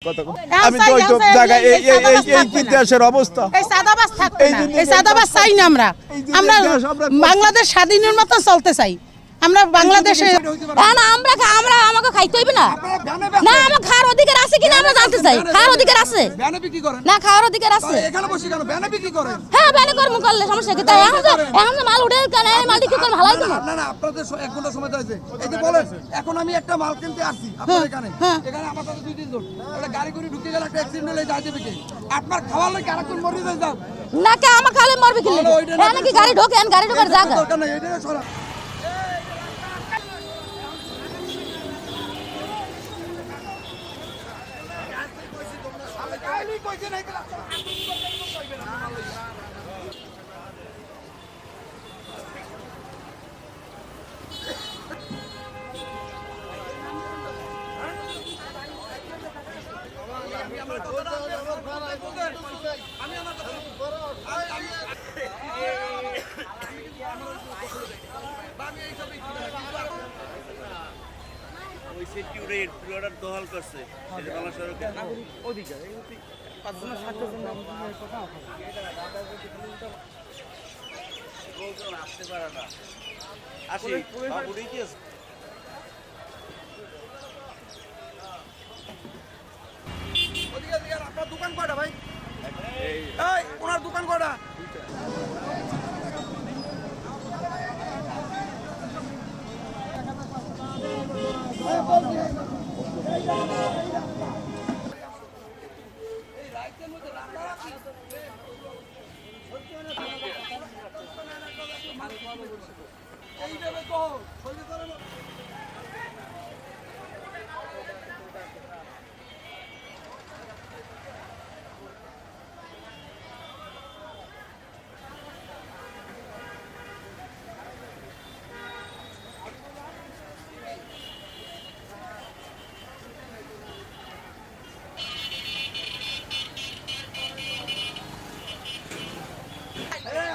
আমি তো ওই তো জায়গায় এই ইতিহাসের অবস্থা এই সাদাবাস থাকবে না, এই সাদাবাস চাই না আমরা। আমরা বাংলাদেশ স্বাধীনের মতো চলতে চাই। আমরা বাংলাদেশে না আমরা আমাকে খাইতে হইবে না, না আমার খাওয়ার অধিকার আছে কিনা আমরা জানতে চাই। খাওয়ার অধিকার আছে না, খাওয়ার অধিকার আছে। হ্যাঁ ব্যানে কর্ম করলে সমস্যা কি? তাই এখন যে মাল উঠে কেন মাল কি করে ভালো না? না আপনাদের 1 ঘন্টা সময় আছে। এই যে বলেন এখন আমি একটা মাল কিনতে আসছি আপনাদের এখানে আমার সাথে 2-3 জন একটা গাড়ি করে ঢুকে গেল, একটা অ্যাক্সিডেন্ট হলে যাই দেবে কি? আপনার খাওয়ার লাগে আরেকজন মরে যাও না, কে আমার খালে মরবে কি? এখানে কি গাড়ি ঢোকেন? গাড়ি ঢোকার জায়গা দরকার নাই, এটা সরা। দোহাল করছে আসতে পারে না। আসি আপনার দোকান কয়টা ভাই? এই ওনার দোকান কয়টা? এইভাবে তো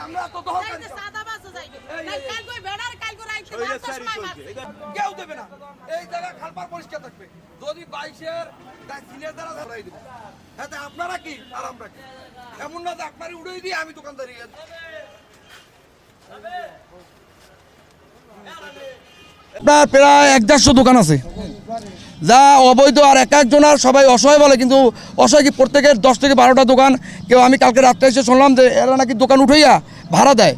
আমরা তো দহকারী সাদাবাস যাইবে না, কাল কই বেড়ার কাল কই রাইতে মারতে সময় মারছে কেউ দেবে না। এই জায়গা খালপার পরিষ্কার থাকবে। যদি 22-এর সিনের দ্বারা ধরাই দেবো, এতে আপনারা কি আর আমরা কি? এমন না যে আপনারই উড়িয়ে দিয়ে আমি দোকানদারি। আপনার প্রায় 1-150 দোকান আছে যা অবৈধ, আর এক একজনের সবাই অসহায় বলে, কিন্তু অসহায় কি প্রত্যেকের 10 থেকে 12টা দোকান। কেউ আমি কালকে রাত্রে এসে শুনলাম যে এরা নাকি দোকান উঠাইয়া ভাড়া দেয়,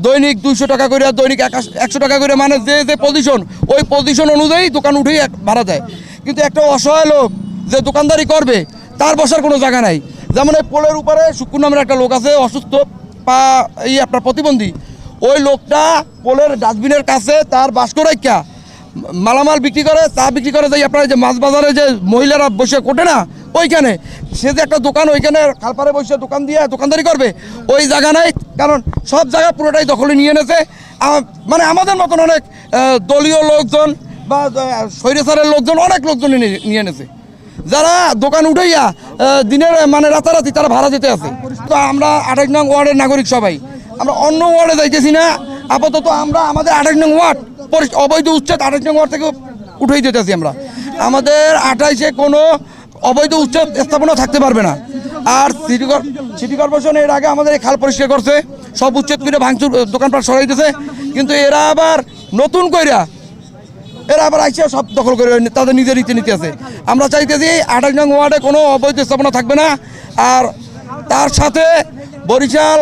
দৈনিক 200 টাকা করে, দৈনিক 100 টাকা করে, মানে যে পজিশন ওই পজিশন অনুযায়ী দোকান উঠেই ভাড়া দেয়। কিন্তু একটা অসহায় লোক যে দোকানদারি করবে তার বসার কোনো জায়গা নাই। যেমন এই পোলের উপরে শুক্কুর নামের একটা লোক আছে, অসুস্থ পা এই আপনার প্রতিবন্ধী। ওই লোকটা পোলের ডাস্টবিনের কাছে তার বাস্ক রাখা মালামাল বিক্রি করে, চা বিক্রি করে, যে আপনার যে মাছ বাজারে যে মহিলারা বসে কোটে না ওইখানে, সে যে একটা দোকান ওইখানে খালপাড়ে বসে দোকান দিয়ে দোকানদারি করবে ওই জায়গা নাই। কারণ সব জায়গা পুরোটাই দখলে নিয়ে এনেছে। মানে আমাদের মতন অনেক দলীয় লোকজন বা স্বৈরাচারের লোকজন, অনেক লোকজন নিয়ে এনেছে, যারা দোকান উঠাইয়া দিনের মানে রাতারাতি তারা ভাড়া যেতে আছে। তো আমরা 28 নং ওয়ার্ডের নাগরিক সবাই আমরা অন্য ওয়ার্ডে যাইতেছি না। আপাতত আমরা আমাদের 28 নং ওয়ার্ড অবৈধ উচ্ছেদ 28 নং ওয়ার্ড থেকে উঠেই যেতেছি আমরা। আমাদের 28-এ কোনো অবৈধ উচ্ছেদ স্থাপনা থাকতে পারবে না। আর সিটি কর্পোরেশন এর আগে আমাদের এই খাল পরিষ্কার করছে, সব উচ্ছেদ করে ভাঙচুর দোকানপাট সরাইতেছে, কিন্তু এরা আবার নতুন কইরা এরা আবার আইসে সব দখল করে তাদের নিজের রীতিনীতি আছে। আমরা চাইতেছি 28 নং ওয়ার্ডে কোনো অবৈধ স্থাপনা থাকবে না। আর তার সাথে বরিশাল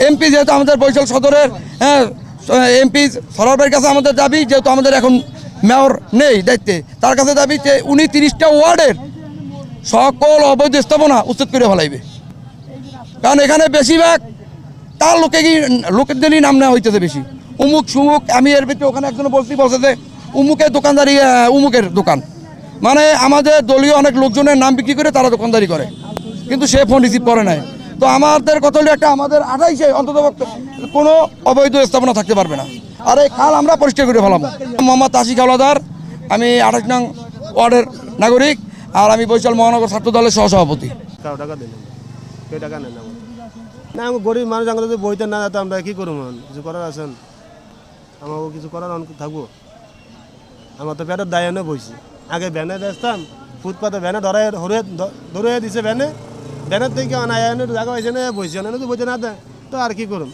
এমপি, যেহেতু আমাদের বরিশাল সদরের এমপি সরার ভাইয়ের কাছে আমাদের দাবি, যেহেতু আমাদের এখন মেয়র নেই দায়িত্বে, তার কাছে দাবি যে উনি 30টা ওয়ার্ডের সকল অবৈধ স্থাপনা উচ্ছেদ করে ফেলাইবে। কারণ এখানে বেশিরভাগ তার লোকেদেরই নাম নেওয়া হইতেছে বেশি, উমুক সুমুক। আমি এর ভিতরে ওখানে একজন বলছে যে উমুকের দোকানদারি, উমুকের দোকান, মানে আমাদের দলীয় অনেক লোকজনের নাম বিক্রি করে তারা দোকানদারি করে, কিন্তু সে ফোন রিসিভ করে নাই। তো আমাদের কথা হলো একটা, আমাদের 28-এ অন্তত কোনো অবৈধ স্থাপনা থাকতে পারবে না। আর এই খাল আমরা পরিষ্কার করে ফেলাম। মোহাম্মদ আশিক হাওলাদার, আমি 28 নং ওয়ার্ডের নাগরিক, আর আমি বরিশাল মহানগর ছাত্র দলের সহসভাপতি। না আমি গরিব মানুষ, আমরা যদি বইতে না যেতাম আমরা কী করবো? কিছু করার আছেন? আমাকে কিছু করার থাকবো? আমার তো পেটের দায় এনে বইছি। আগে ভ্যানে বেচতাম, ফুটপাতে ভ্যানে ধরে দিছে ভ্যানের থেকে অনায় জায়গা হয়েছে না বসে না বইতে না দেয় তো আর কি করুম